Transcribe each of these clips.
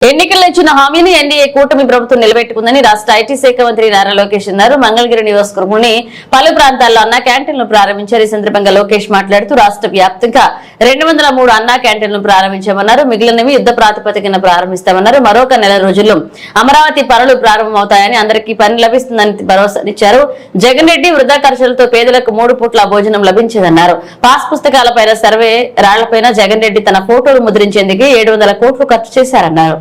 ఎన్నికల్లో ఇచ్చిన హామీని ఎన్డీఏ కూటమి ప్రభుత్వం నిలబెట్టుకుందని రాష్ట్ర ఐటీ శాఖ మంత్రి నారా లోకేష్ అన్నారు. మంగళగిరి నియోజకవర్గంలోని పలు ప్రాంతాల్లో అన్నా క్యాంటీన్లు ప్రారంభించారు. ఈ సందర్భంగా లోకేష్ మాట్లాడుతూ రాష్ట్ర వ్యాప్తంగా 203 అన్నా క్యాంటీన్లు ప్రారంభించామన్నారు. మిగిలినవి యుద్ధ ప్రాతిపదికన ప్రారంభిస్తామన్నారు. మరొక నెల రోజుల్లో అమరావతి పనులు ప్రారంభమవుతాయని, అందరికీ పని లభిస్తుందని భరోసానిచ్చారు. జగన్ రెడ్డి వృధా ఖర్చులతో పేదలకు 3 పూట్ల భోజనం లభించదన్నారు. పాస్ పుస్తకాలపైన సర్వే రాళ్లపైన జగన్ రెడ్డి తన ఫోటోలు ముద్రించేందుకు 700 కోట్లు ఖర్చు చేశారన్నారు.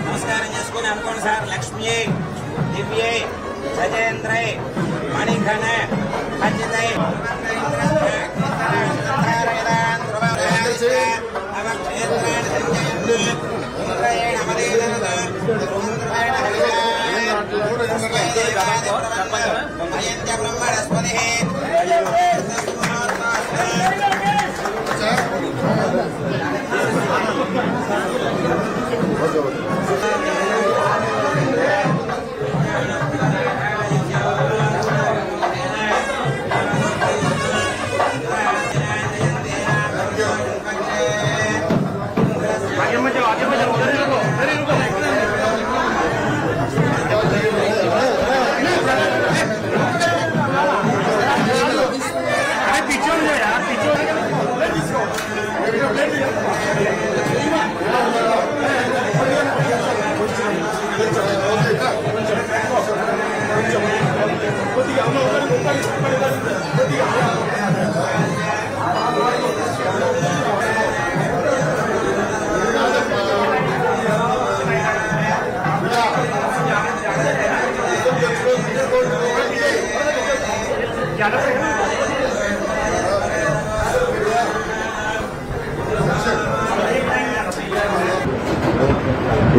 నమస్కారం చేసుకుని అనుకోండి సార్. లక్ష్మీ దివ్యే సజేంద్రై మణిఘన ఖచ్చితై బ్రహ్మణస్పతి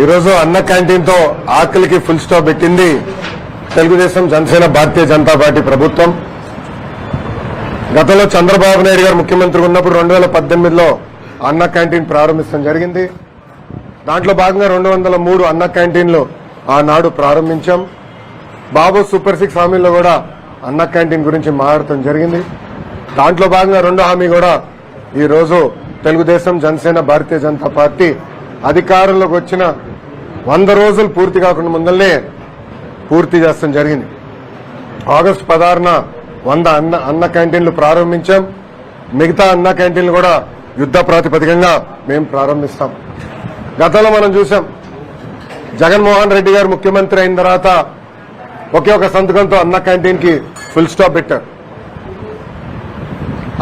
ఈరోజు అన్న క్యాంటీన్ తో ఆకలికి ఫుల్ స్టాప్ పెట్టింది తెలుగుదేశం, జనసేన, భారతీయ జనతా పార్టీ ప్రభుత్వం. గతంలో చంద్రబాబు నాయుడు గారు ముఖ్యమంత్రి ఉన్నప్పుడు 2018లో అన్న క్యాంటీన్ ప్రారంభించడం జరిగింది. దాంట్లో భాగంగా 203 అన్న క్యాంటీన్లు ఆనాడు ప్రారంభించాం. బాబు సూపర్ 6 హామీల్లో కూడా అన్న క్యాంటీన్ గురించి మాట్లాడటం జరిగింది. దాంట్లో భాగంగా 2వ హామీ కూడా ఈ రోజు తెలుగుదేశం, జనసేన, భారతీయ జనతా పార్టీ అధికారంలోకి వచ్చిన 100 రోజులు పూర్తి కాకుండా ముందల్నే పూర్తి చేస్తాం జరిగింది. ఆగస్టు 16న 100 అన్న క్యాంటీన్లు ప్రారంభించాం. మిగతా అన్న క్యాంటీన్లు కూడా యుద్ధ ప్రాతిపదికంగా మేము ప్రారంభిస్తాం. గతంలో మనం చూసాం, జగన్మోహన్ రెడ్డి గారు ముఖ్యమంత్రి అయిన తర్వాత ఒకే ఒక సంతకంతో అన్న క్యాంటీన్ కి ఫుల్ స్టాప్ పెట్టారు.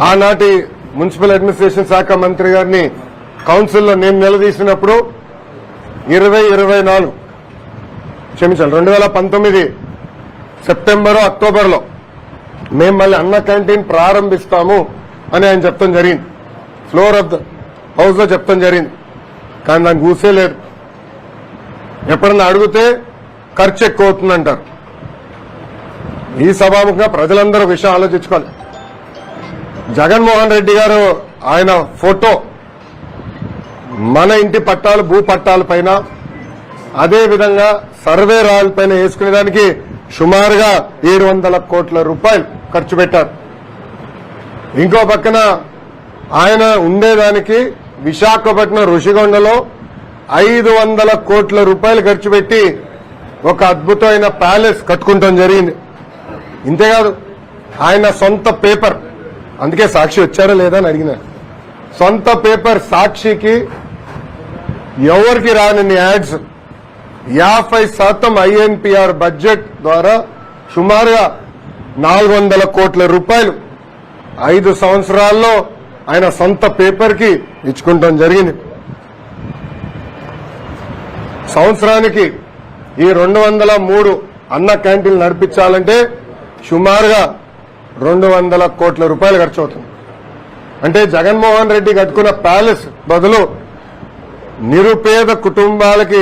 ఆనాటి మున్సిపల్ అడ్మినిస్ట్రేషన్ శాఖ మంత్రి గారిని కౌన్సిల్లో నేను నిలదీసినప్పుడు 2019 సెప్టెంబరు, అక్టోబర్లో మేము మళ్ళీ అన్న క్యాంటీన్ ప్రారంభిస్తాము అని ఆయన చెప్తాం జరిగింది. ఫ్లోర్ ఆఫ్ ద హౌస్ లో చెప్తాం జరిగింది. కానీ నాకు ఊసే లేదు. ఎప్పుడన్నా అడిగితే ఖర్చు ఎక్కువ అవుతుందంటారు. ఈ సభాముఖంగా ప్రజలందరూ విషయం ఆలోచించుకోవాలి. జగన్మోహన్ రెడ్డి గారు ఆయన ఫోటో మన ఇంటి పట్టాలు, భూ పట్టాల పైన, అదేవిధంగా సర్వే రాళ్లపైన వేసుకునేదానికి సుమారుగా 700 కోట్ల రూపాయలు ఖర్చు పెట్టారు. ఇంకో పక్కన ఆయన ఉండేదానికి విశాఖపట్నం ఋషికొండలో 500 కోట్ల రూపాయలు ఖర్చు పెట్టి ఒక అద్భుతమైన ప్యాలెస్ కట్టుకుంటాం జరిగింది. ఇంతేకాదు, ఆయన సొంత పేపర్, అందుకే సాక్షి వచ్చారా లేదా అని అడిగిన, సొంత పేపర్ సాక్షికి ఎవరికి రాని యాడ్స్ 50% ఐఎన్పిఆర్ బడ్జెట్ ద్వారా సుమారుగా 400 కోట్ల రూపాయలు 5 సంవత్సరాల్లో ఆయన సొంత పేపర్ కి ఇచ్చుకుంటాం జరిగింది. సంవత్సరానికి ఈ 203 అన్న క్యాంటీన్లు నడిపించాలంటే సుమారుగా 200 కోట్ల రూపాయలు ఖర్చు అవుతుంది. అంటే జగన్మోహన్ రెడ్డి కట్టుకున్న ప్యాలెస్ బదులు నిరుపేద కుటుంబాలకి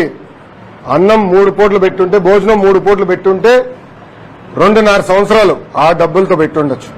అన్నం 3 పూటలు పెట్టుంటే, భోజనం 3 పూటలు పెట్టుంటే 2.5 సంవత్సరాలు ఆ డబ్బులతో పెట్టుండొచ్చు.